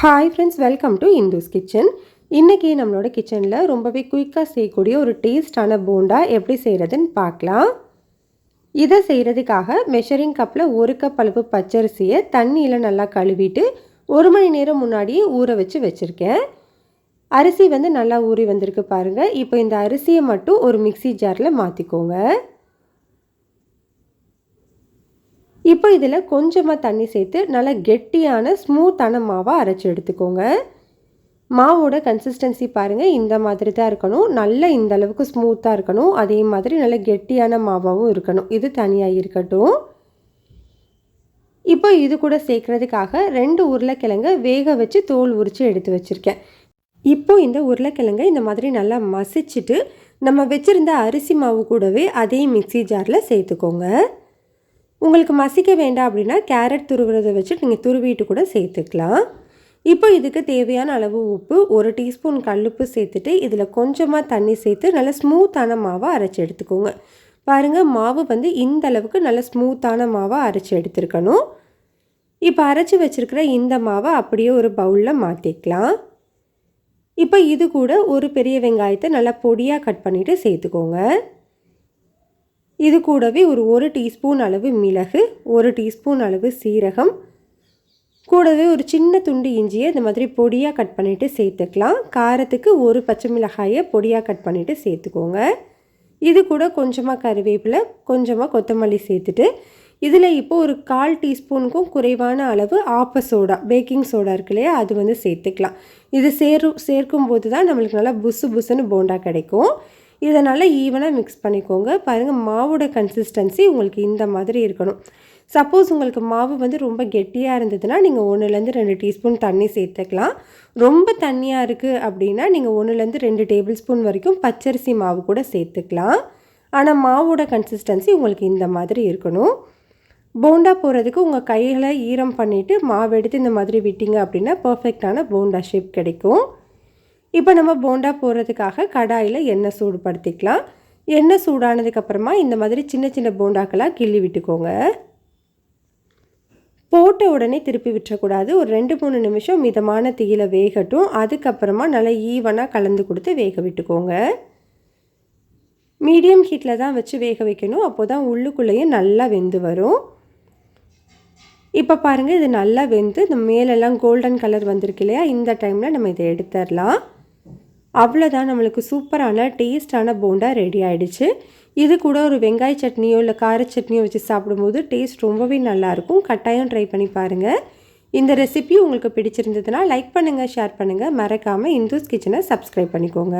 Hi friends, welcome to Indu's kitchen. இன்றைக்கி நம்மளோட கிச்சனில் ரொம்பவே குயிக்காக செய்யக்கூடிய ஒரு டேஸ்டான போண்டா எப்படி செய்கிறதுன்னு பார்க்கலாம். இதை செய்கிறதுக்காக மெஷரிங் கப்பில் 1 கப் அளவு பச்சரிசியை தண்ணியில் நல்லா கழுவிட்டு 1 மணி நேரம் முன்னாடியே ஊற வச்சுருக்கேன். அரிசி நல்லா ஊறி வந்திருக்கு பாருங்கள். இப்போ இந்த அரிசியை மட்டும் ஒரு மிக்சி ஜாரில் மாற்றிக்கோங்க. இப்போ இதில் கொஞ்சமாக தண்ணி சேர்த்து நல்லா கெட்டியான ஸ்மூத்தான மாவாக அரைச்சி எடுத்துக்கோங்க. மாவோட கன்சிஸ்டன்சி பாருங்கள், இந்த மாதிரி தான் இருக்கணும். நல்லா இந்த அளவுக்கு ஸ்மூத்தாக இருக்கணும். அதே மாதிரி நல்ல கெட்டியான மாவாகவும் இருக்கணும். இது தனியாக இருக்கட்டும். இப்போ இது கூட சேர்க்குறதுக்காக 2 உருளைக்கிழங்கை வேக வச்சு தோல் உரித்து எடுத்து வச்சுருக்கேன். இப்போ இந்த உருளைக்கிழங்கை இந்த மாதிரி நல்லா மசிச்சுட்டு நம்ம வச்சுருந்த அரிசி மாவு கூடவே அதே மிக்சி ஜாரில் சேர்த்துக்கோங்க. உங்களுக்கு மசிக்க வேண்டாம் அப்படின்னா கேரட் துருவுறதை வச்சு நீங்கள் துருவிட்டு கூட சேர்த்துக்கலாம். இப்போ இதுக்கு தேவையான அளவு உப்பு, 1 டீஸ்பூன் கல்லுப்பு சேர்த்துட்டு இதில் கொஞ்சமாக தண்ணி சேர்த்து நல்லா ஸ்மூத்தான மாவை அரைச்சி எடுத்துக்கோங்க. பாருங்கள், மாவு இந்த அளவுக்கு நல்ல ஸ்மூத்தான மாவாக அரைச்சி எடுத்துருக்கணும். இப்போ அரைச்சி வச்சுருக்கிற இந்த மாவை அப்படியே ஒரு பவுலில் மாற்றிக்கலாம். இப்போ இது கூட ஒரு பெரிய வெங்காயத்தை நல்லா பொடியாக கட் பண்ணிவிட்டு சேர்த்துக்கோங்க. இது கூடவே ஒரு 1 டீஸ்பூன் அளவு மிளகு, 1 டீஸ்பூன் அளவு சீரகம், கூடவே ஒரு சின்ன துண்டு இஞ்சியை இந்த மாதிரி பொடியாக கட் பண்ணிவிட்டு சேர்த்துக்கலாம். காரத்துக்கு 1 பச்சை மிளகாயை பொடியாக கட் பண்ணிவிட்டு சேர்த்துக்கோங்க. இது கூட கொஞ்சமாக கறிவேப்பிலை, கொஞ்சமாக கொத்தமல்லி சேர்த்துட்டு இதில் இப்போ ஒரு 1/4 டீஸ்பூனுக்கும் குறைவான அளவு சோடா, பேக்கிங் சோடா இருக்கு இல்லையா, அது சேர்த்துக்கலாம். இது சேர்க்கும் போது தான் நம்மளுக்கு நல்லா புசு புசுன்னு போண்டா கிடைக்கும். இதை நல்லா ஈவனாக மிக்ஸ் பண்ணிக்கோங்க. பாருங்கள், மாவோட கன்சிஸ்டன்சி உங்களுக்கு இந்த மாதிரி இருக்கணும். சப்போஸ் உங்களுக்கு மாவு ரொம்ப கெட்டியாக இருந்ததுன்னா நீங்கள் 1லேருந்து 2 டீஸ்பூன் தண்ணி சேர்த்துக்கலாம். ரொம்ப தண்ணியாக இருக்குது அப்படின்னா நீங்கள் 1லேருந்து 2 டேபிள் ஸ்பூன் வரைக்கும் பச்சரிசி மாவு கூட சேர்த்துக்கலாம். ஆனால் மாவோட கன்சிஸ்டன்சி உங்களுக்கு இந்த மாதிரி இருக்கணும். போண்டா போடுறதுக்கு உங்கள் கைகளை ஈரம் பண்ணிவிட்டு மாவு எடுத்து இந்த மாதிரி விட்டிங்க அப்படின்னா பர்ஃபெக்டான போண்டா ஷேப் கிடைக்கும். இப்போ நம்ம போண்டா போடுறதுக்காக கடாயில் எண்ணெய் சூடுபடுத்திக்கலாம். எண்ணெய் சூடானதுக்கப்புறமா இந்த மாதிரி சின்ன சின்ன போண்டாக்களாக கிள்ளி விட்டுக்கோங்க. போட்ட உடனே திருப்பி விட்டுறக்கூடாது. ஒரு 2-3 நிமிஷம் மிதமான தீயில வேகட்டும். அதுக்கப்புறமா நல்லா ஈவனாக கலந்து கொடுத்து வேக விட்டுக்கோங்க. மீடியம் ஹீட்டில் தான் வச்சு வேக வைக்கணும். அப்போ தான் உள்ளுக்குள்ளேயும் நல்லா வெந்து வரும். இப்போ பாருங்கள், இது நல்லா வெந்து இந்த மேலெல்லாம் கோல்டன் கலர் வந்திருக்கு இல்லையா, இந்த டைமில் நம்ம இதை எடுத்துடலாம். அவ்வளோதான், நம்மளுக்கு சூப்பரான டேஸ்டான போண்டா ரெடி ஆகிடுச்சு. இது கூட ஒரு வெங்காய சட்னியோ இல்லை கார சட்னியோ வச்சு சாப்பிடும்போது டேஸ்ட் ரொம்பவே நல்லாயிருக்கும். கட்டாயம் ட்ரை பண்ணி பாருங்கள். இந்த ரெசிபி உங்களுக்கு பிடிச்சிருந்ததுன்னா லைக் பண்ணுங்கள், ஷேர் பண்ணுங்கள். மறக்காமல் இந்துஸ் கிச்சனை சப்ஸ்கிரைப் பண்ணிக்கோங்க.